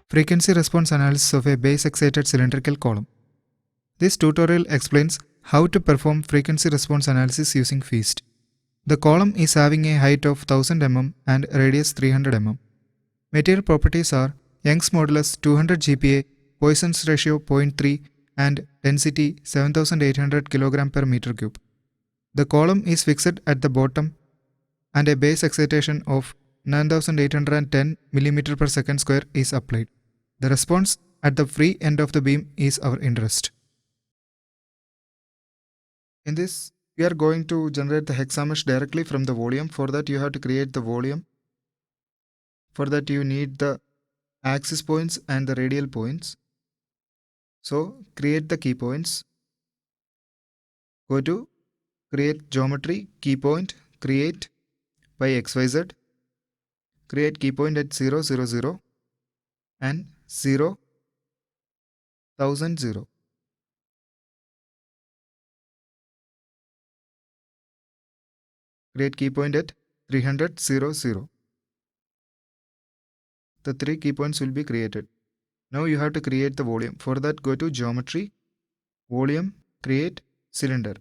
Frequency response analysis of a base excited cylindrical column. This tutorial explains how to perform frequency response analysis using FEAST. The column is having a height of 1000 mm and radius 300 mm. Material properties are Young's modulus 200 GPa, Poisson's ratio 0.3 and density 7800 kg per meter cube. The column is fixed at the bottom and a base excitation of 9810 mm per second square is applied. The response at the free end of the beam is our interest. In this, we are going to generate the hexamesh directly from the volume. For that, you have to create the volume. For that, you need the axis points and the radial points. So, create the key points. Go to create geometry, key point, create by XYZ. Create key point at 0, 0, 0 and 0, 1000, 0. Create key point at 300, 0, 0. The 3 key points will be created. Now you have to create the volume. For that, go to geometry, volume, create cylinder.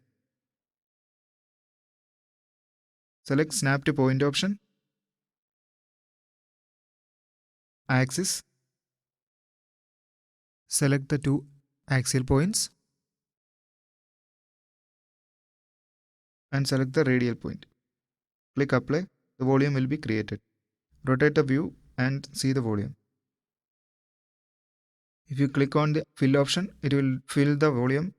Select snap to point option, axis. Select the two axial points and select the radial point. Click apply. The volume will be created. Rotate the view and see the volume. If you click on the fill option, it will fill the volume.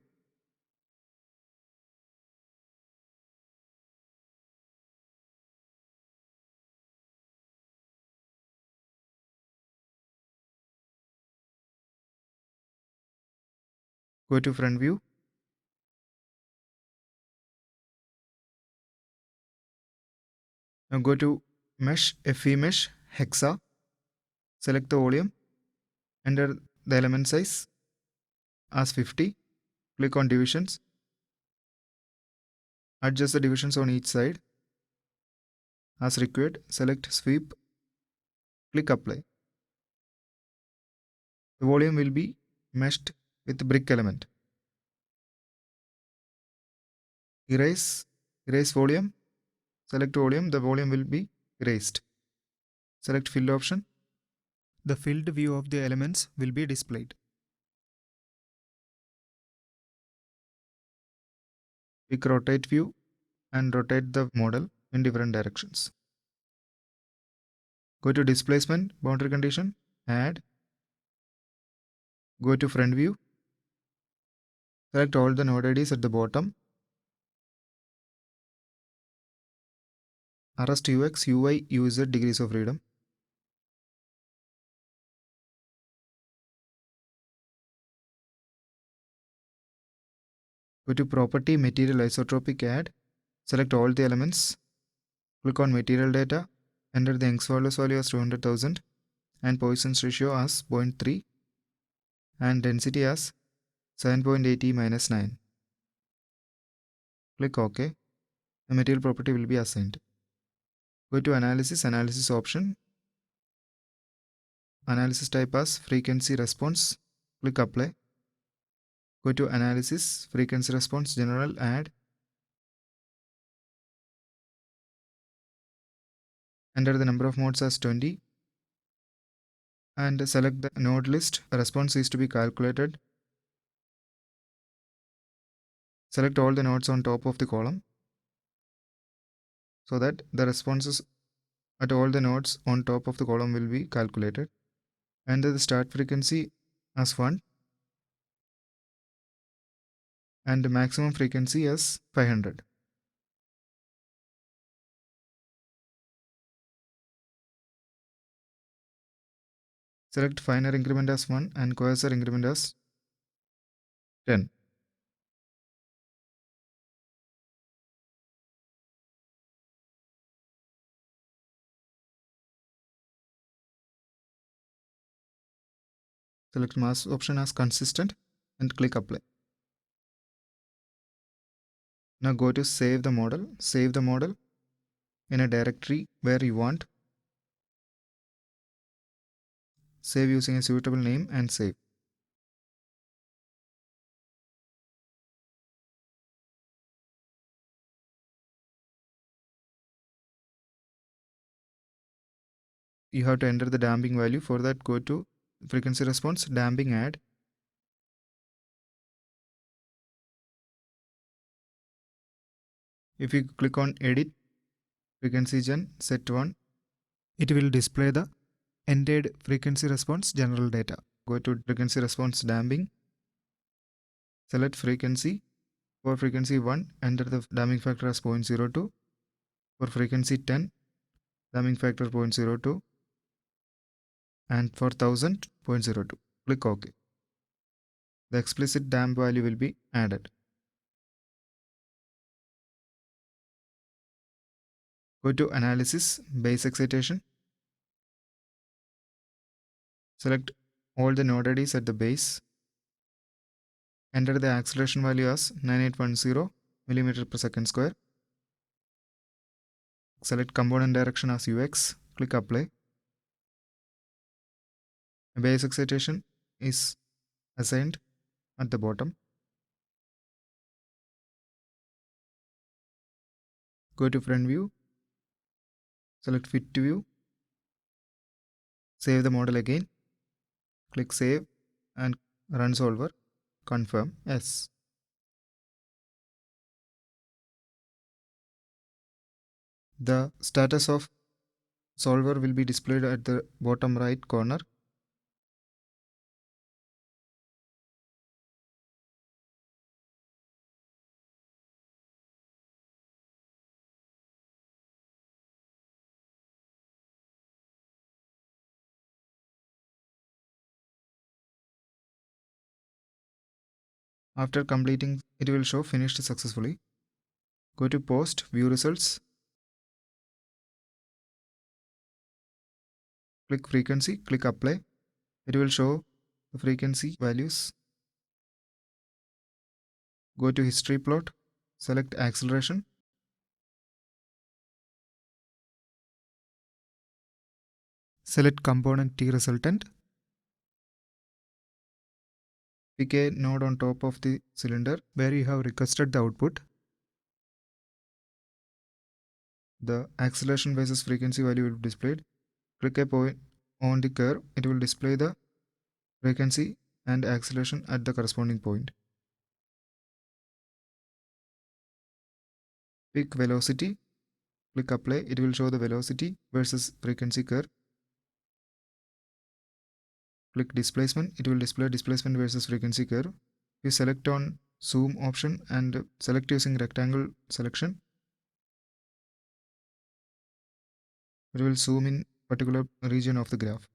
Go to front view. Now go to mesh, FE mesh, hexa. Select the volume. Enter the element size as 50. Click on divisions. Adjust the divisions on each side. As required, select sweep. Click apply. The volume will be meshed with brick element. Erase volume. Select volume. The volume will be erased. Select fill option. The filled view of the elements will be displayed. Click rotate view and rotate the model in different directions. Go to displacement, boundary condition, add. Go to front view. Select all the node IDs at the bottom. Arrest UX, UI, UZ degrees of freedom. Go to property, material isotropic, add. Select all the elements. Click on material data. Enter the Young's modulus value as 200,000 and Poisson's ratio as 0.3 and density as 7.80 minus 9. Click OK. The material property will be assigned. Go to analysis option. Analysis type as frequency response. Click apply. Go to analysis, frequency response, general, add. Enter the number of modes as 20 and select the node list. The response is to be calculated. Select all the nodes on top of the column so that the responses at all the nodes on top of the column will be calculated. Enter the start frequency as 1 and the maximum frequency as 500. Select finer increment as 1 and coarser increment as 10. Select mass option as consistent and click apply. Now go to save the model. Save the model in a directory where you want. Save using a suitable name and save. You have to enter the damping value. For that, go to frequency response, damping, add. If you click on edit, frequency gen, set 1, it will display the ended frequency response general data. Go to frequency response damping, select frequency. For frequency 1, enter the damping factor as 0.02. For frequency 10, damping factor 0.02. And for 1000, 0.02. Click OK. The explicit damp value will be added. Go to Analysis, Base Excitation. Select all the node IDs at the base. Enter the acceleration value as 9810 mm per second square. Select component direction as UX. Click Apply. A base excitation is assigned at the bottom. Go to Front View. Select Fit to View. Save the model again. Click Save and run solver. Confirm Yes. The status of solver will be displayed at the bottom right corner. After completing, it will show finished successfully. Go to Post, View Results. Click Frequency, click Apply. It will show the frequency values. Go to History Plot. Select Acceleration. Select Component T Resultant. Pick a node on top of the cylinder where you have requested the output. The acceleration versus frequency value will be displayed. Click a point on the curve. It will display the frequency and acceleration at the corresponding point. Pick velocity. Click Apply. It will show the velocity versus frequency curve. Click displacement. It will display displacement versus frequency curve. You select on zoom option and select using rectangle selection. It will zoom in particular region of the graph.